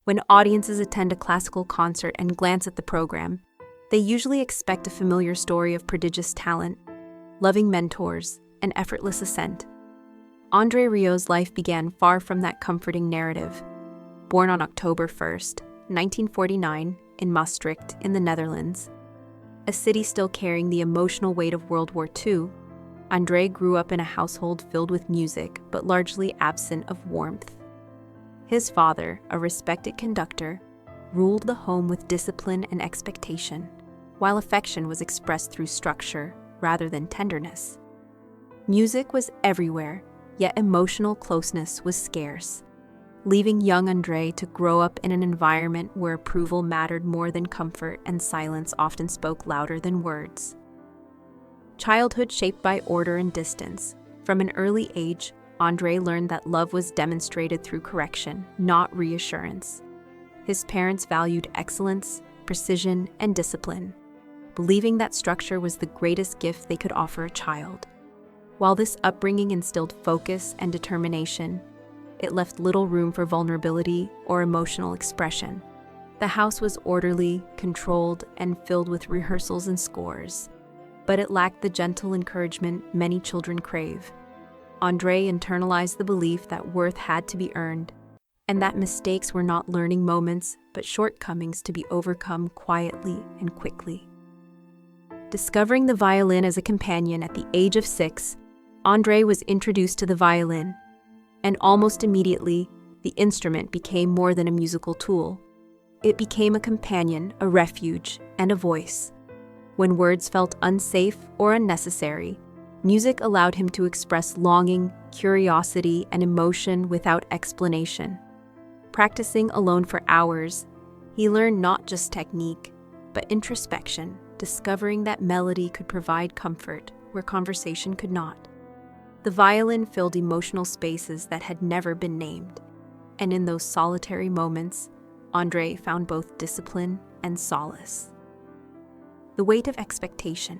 When audiences attend a classical concert and glance at the program, they usually expect a familiar story of prodigious talent, loving mentors, and effortless ascent. André Rieu's life began far from that comforting narrative. Born on October 1st, 1949, in Maastricht, in the Netherlands, a city still carrying the emotional weight of World War II, André grew up in a household filled with music but largely absent of warmth. His father, a respected conductor, ruled the home with discipline and expectation, while affection was expressed through structure rather than tenderness. Music was everywhere, yet emotional closeness was scarce, leaving young André to grow up in an environment where approval mattered more than comfort and silence often spoke louder than words. Childhood shaped by order and distance. From an early age, André learned that love was demonstrated through correction, not reassurance. His parents valued excellence, precision, and discipline, believing that structure was the greatest gift they could offer a child. While this upbringing instilled focus and determination, it left little room for vulnerability or emotional expression. The house was orderly, controlled, and filled with rehearsals and scores, but it lacked the gentle encouragement many children crave. André internalized the belief that worth had to be earned, and that mistakes were not learning moments, but shortcomings to be overcome quietly and quickly. Discovering the violin as a companion at the age of 6, André was introduced to the violin, and almost immediately, the instrument became more than a musical tool. It became a companion, a refuge, and a voice. When words felt unsafe or unnecessary, music allowed him to express longing, curiosity, and emotion without explanation. Practicing alone for hours, he learned not just technique, but introspection, discovering that melody could provide comfort where conversation could not. The violin filled emotional spaces that had never been named, and in those solitary moments, André found both discipline and solace. The weight of expectation.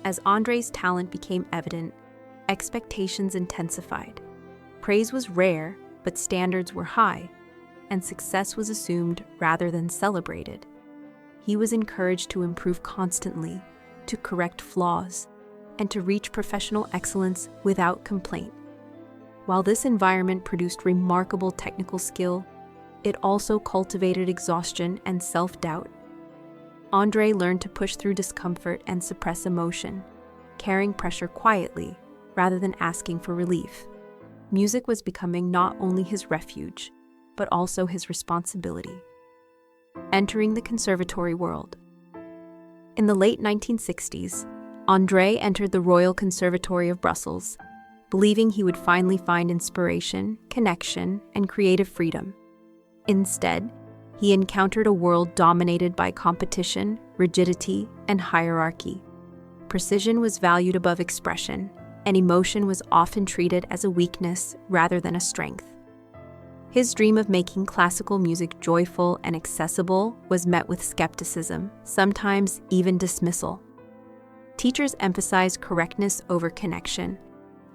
As André's talent became evident, expectations intensified. Praise was rare, but standards were high, and success was assumed rather than celebrated. He was encouraged to improve constantly, to correct flaws, and to reach professional excellence without complaint. While this environment produced remarkable technical skill, it also cultivated exhaustion and self-doubt. André learned to push through discomfort and suppress emotion, carrying pressure quietly rather than asking for relief. Music was becoming not only his refuge, but also his responsibility. Entering the conservatory world. In the late 1960s, André entered the Royal Conservatory of Brussels, believing he would finally find inspiration, connection, and creative freedom. Instead, he encountered a world dominated by competition, rigidity, and hierarchy. Precision was valued above expression, and emotion was often treated as a weakness rather than a strength. His dream of making classical music joyful and accessible was met with skepticism, sometimes even dismissal. Teachers emphasized correctness over connection,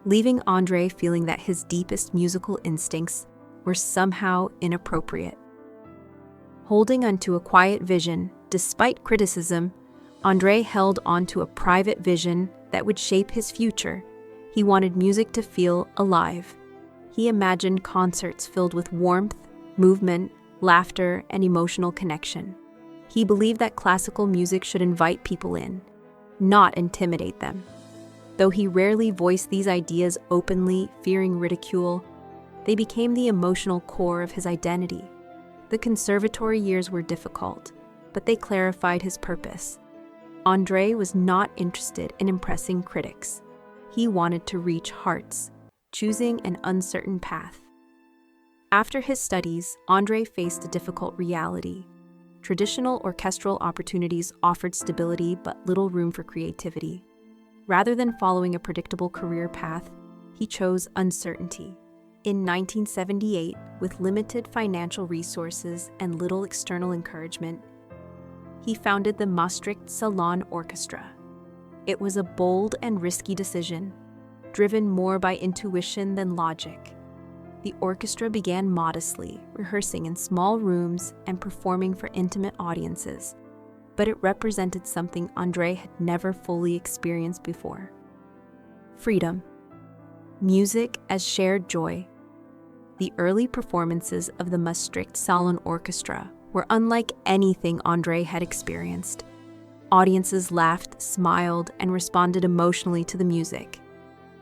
leaving André feeling that his deepest musical instincts were somehow inappropriate. Holding onto a quiet vision, despite criticism, André held onto a private vision that would shape his future. He wanted music to feel alive. He imagined concerts filled with warmth, movement, laughter, and emotional connection. He believed that classical music should invite people in, not intimidate them. Though he rarely voiced these ideas openly, fearing ridicule, they became the emotional core of his identity. The conservatory years were difficult, but they clarified his purpose. André was not interested in impressing critics. He wanted to reach hearts, choosing an uncertain path. After his studies, André faced a difficult reality. Traditional orchestral opportunities offered stability but little room for creativity. Rather than following a predictable career path, he chose uncertainty. In 1978, with limited financial resources and little external encouragement, he founded the Maastricht Salon Orchestra. It was a bold and risky decision, driven more by intuition than logic. The orchestra began modestly, rehearsing in small rooms and performing for intimate audiences, but it represented something André had never fully experienced before. Freedom. Music as shared joy. The early performances of the Maastricht Salon Orchestra were unlike anything André had experienced. Audiences laughed, smiled, and responded emotionally to the music.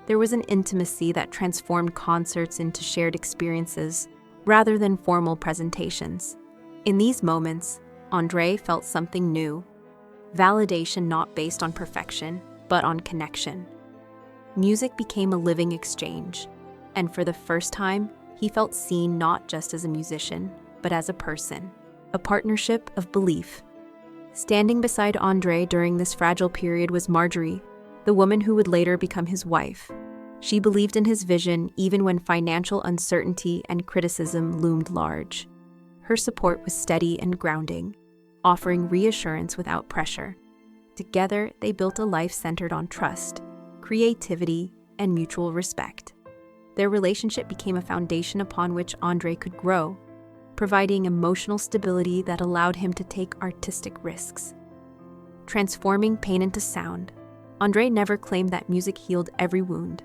There was an intimacy that transformed concerts into shared experiences rather than formal presentations. In these moments, André felt something new, validation not based on perfection, but on connection. Music became a living exchange, and for the first time, he felt seen not just as a musician, but as a person, a partnership of belief. Standing beside André during this fragile period was Marjorie, the woman who would later become his wife. She believed in his vision even when financial uncertainty and criticism loomed large. Her support was steady and grounding, offering reassurance without pressure. Together, they built a life centered on trust, creativity, and mutual respect. Their relationship became a foundation upon which André could grow, providing emotional stability that allowed him to take artistic risks. Transforming pain into sound, André never claimed that music healed every wound.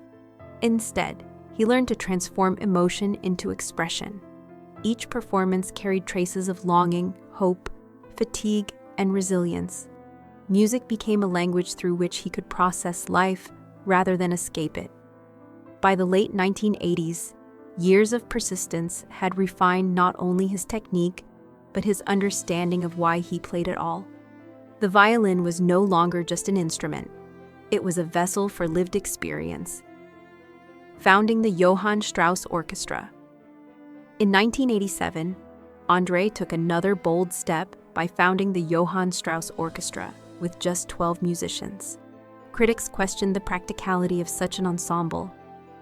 Instead, he learned to transform emotion into expression. Each performance carried traces of longing, hope, fatigue, and resilience. Music became a language through which he could process life rather than escape it. By the late 1980s, years of persistence had refined not only his technique, but his understanding of why he played it all. The violin was no longer just an instrument. It was a vessel for lived experience. Founding the Johann Strauss Orchestra. In 1987, André took another bold step by founding the Johann Strauss Orchestra with just 12 musicians. Critics questioned the practicality of such an ensemble,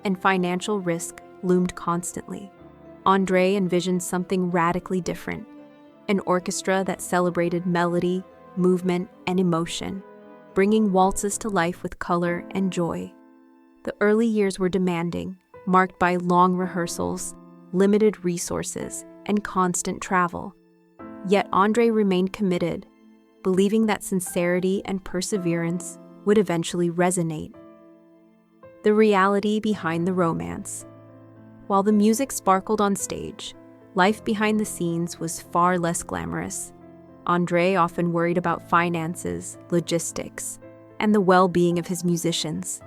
and financial risk loomed constantly. André envisioned something radically different, an orchestra that celebrated melody, movement, and emotion, bringing waltzes to life with color and joy. The early years were demanding, marked by long rehearsals, limited resources, and constant travel. Yet André remained committed, believing that sincerity and perseverance would eventually resonate. The reality behind the romance. While the music sparkled on stage, life behind the scenes was far less glamorous. André often worried about finances, logistics, and the well-being of his musicians.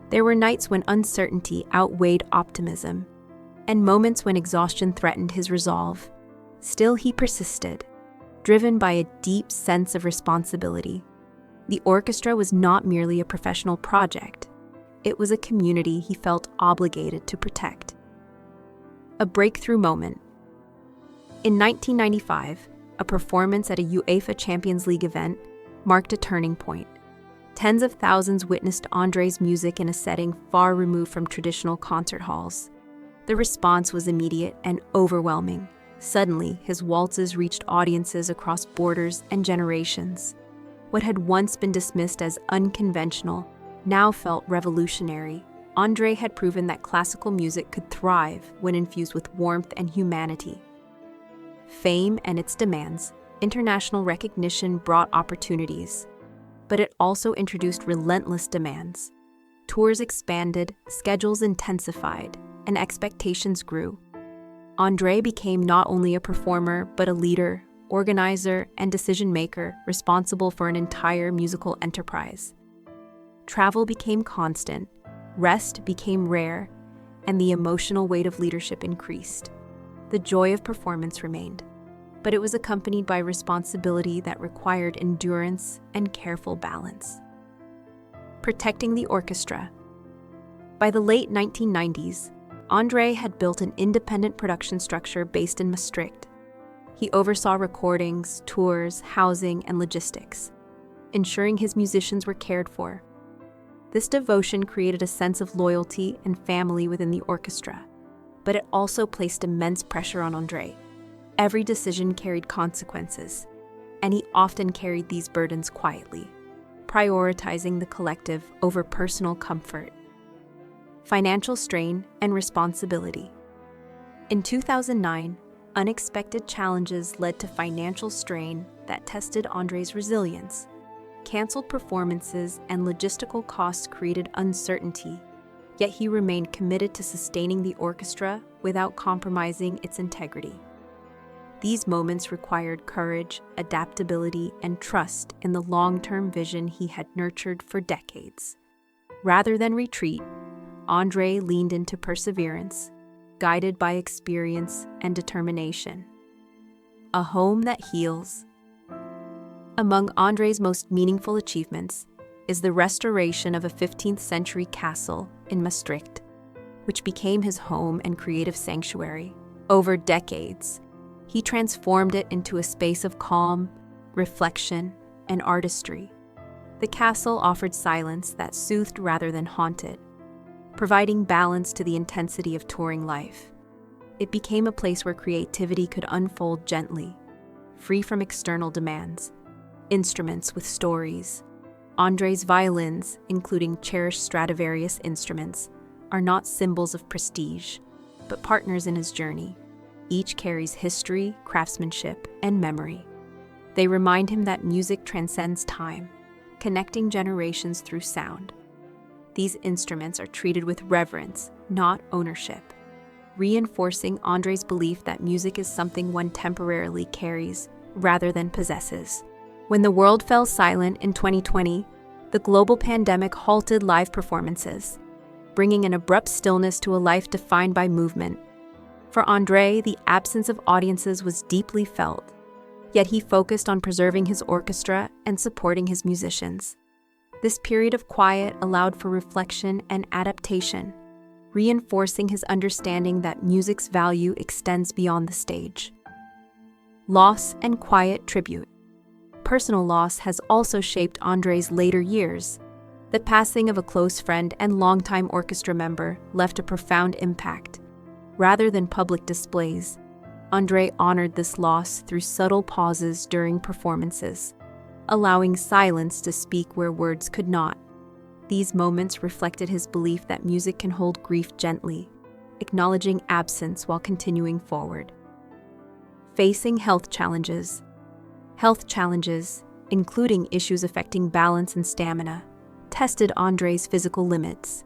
There were nights when uncertainty outweighed optimism, and moments when exhaustion threatened his resolve. Still, he persisted, driven by a deep sense of responsibility. The orchestra was not merely a professional project. It was a community he felt obligated to protect. A breakthrough moment. In 1995, a performance at a UEFA Champions League event marked a turning point. Tens of thousands witnessed André's music in a setting far removed from traditional concert halls. The response was immediate and overwhelming. Suddenly, his waltzes reached audiences across borders and generations. What had once been dismissed as unconventional now felt revolutionary. André had proven that classical music could thrive when infused with warmth and humanity. Fame and its demands, international recognition brought opportunities, but it also introduced relentless demands. Tours expanded, schedules intensified, and expectations grew. André became not only a performer, but a leader, organizer, and decision-maker responsible for an entire musical enterprise. Travel became constant, rest became rare, and the emotional weight of leadership increased. The joy of performance remained, but it was accompanied by responsibility that required endurance and careful balance. Protecting the orchestra. By the late 1990s, André had built an independent production structure based in Maastricht. He oversaw recordings, tours, housing, and logistics, ensuring his musicians were cared for. This devotion created a sense of loyalty and family within the orchestra, but it also placed immense pressure on André. Every decision carried consequences, and he often carried these burdens quietly, prioritizing the collective over personal comfort. Financial strain and responsibility. In 2009, unexpected challenges led to financial strain that tested André's resilience. Canceled performances and logistical costs created uncertainty, yet he remained committed to sustaining the orchestra without compromising its integrity. These moments required courage, adaptability, and trust in the long-term vision he had nurtured for decades. Rather than retreat, André leaned into perseverance, guided by experience and determination. A home that heals. Among André's most meaningful achievements is the restoration of a 15th-century castle in Maastricht, which became his home and creative sanctuary. Over decades, he transformed it into a space of calm, reflection, and artistry. The castle offered silence that soothed rather than haunted, providing balance to the intensity of touring life. It became a place where creativity could unfold gently, free from external demands. Instruments with stories. André's violins, including cherished Stradivarius instruments, are not symbols of prestige, but partners in his journey. Each carries history, craftsmanship, and memory. They remind him that music transcends time, connecting generations through sound. These instruments are treated with reverence, not ownership, reinforcing André's belief that music is something one temporarily carries rather than possesses. When the world fell silent in 2020, the global pandemic halted live performances, bringing an abrupt stillness to a life defined by movement. For André, the absence of audiences was deeply felt, yet he focused on preserving his orchestra and supporting his musicians. This period of quiet allowed for reflection and adaptation, reinforcing his understanding that music's value extends beyond the stage. Loss and quiet tribute. Personal loss has also shaped André's later years. The passing of a close friend and longtime orchestra member left a profound impact. Rather than public displays, André honored this loss through subtle pauses during performances, allowing silence to speak where words could not. These moments reflected his belief that music can hold grief gently, acknowledging absence while continuing forward. Facing health challenges. Health challenges, including issues affecting balance and stamina, tested André's physical limits.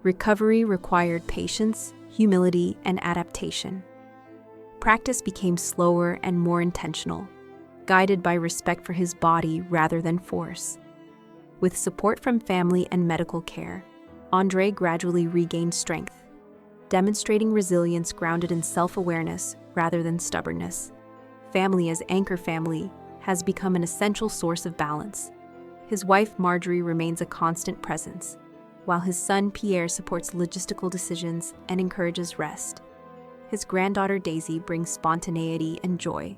Recovery required patience, humility, and adaptation. Practice became slower and more intentional, guided by respect for his body rather than force. With support from family and medical care, André gradually regained strength, demonstrating resilience grounded in self-awareness rather than stubbornness. Family as anchor family has become an essential source of balance. His wife Marjorie remains a constant presence, while his son Pierre supports logistical decisions and encourages rest. His granddaughter Daisy brings spontaneity and joy,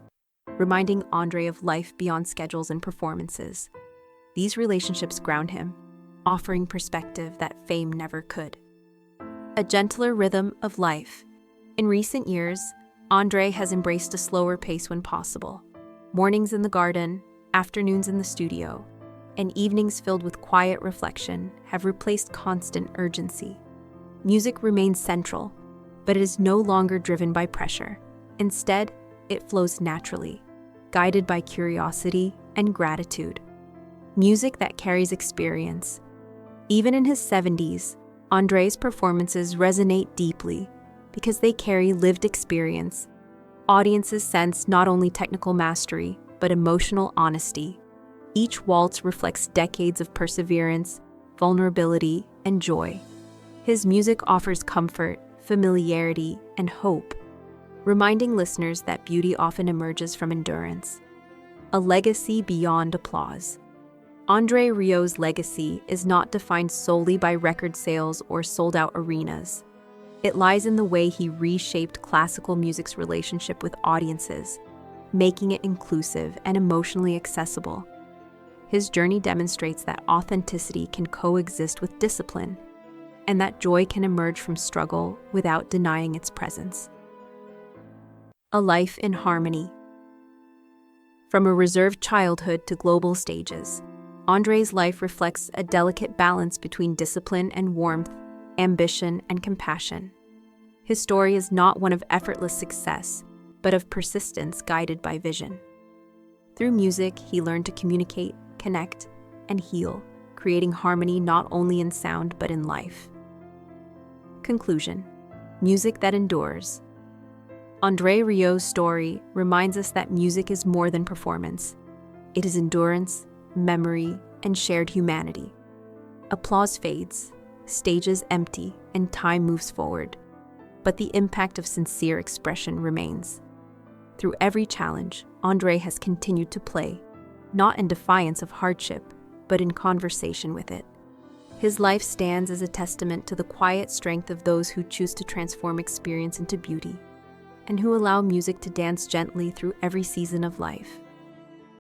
reminding André of life beyond schedules and performances. These relationships ground him, offering perspective that fame never could. A gentler rhythm of life. In recent years, André has embraced a slower pace when possible. Mornings in the garden, afternoons in the studio, and evenings filled with quiet reflection have replaced constant urgency. Music remains central, but it is no longer driven by pressure. Instead, it flows naturally, guided by curiosity and gratitude. Music that carries experience. Even in his 70s, André's performances resonate deeply because they carry lived experience. Audiences sense not only technical mastery, but emotional honesty. Each waltz reflects decades of perseverance, vulnerability, and joy. His music offers comfort, familiarity, and hope, reminding listeners that beauty often emerges from endurance. A legacy beyond applause. André Rieu's legacy is not defined solely by record sales or sold-out arenas. It lies in the way he reshaped classical music's relationship with audiences, making it inclusive and emotionally accessible. His journey demonstrates that authenticity can coexist with discipline, and that joy can emerge from struggle without denying its presence. A life in harmony. From a reserved childhood to global stages, André's life reflects a delicate balance between discipline and warmth, ambition and compassion. His story is not one of effortless success, but of persistence guided by vision. Through music, he learned to communicate, connect, and heal, creating harmony not only in sound but in life. Conclusion: music that endures. André Rieu's story reminds us that music is more than performance. It is endurance, memory, and shared humanity. Applause fades, stages empty, and time moves forward. But the impact of sincere expression remains. Through every challenge, André has continued to play, not in defiance of hardship, but in conversation with it. His life stands as a testament to the quiet strength of those who choose to transform experience into beauty, and who allow music to dance gently through every season of life.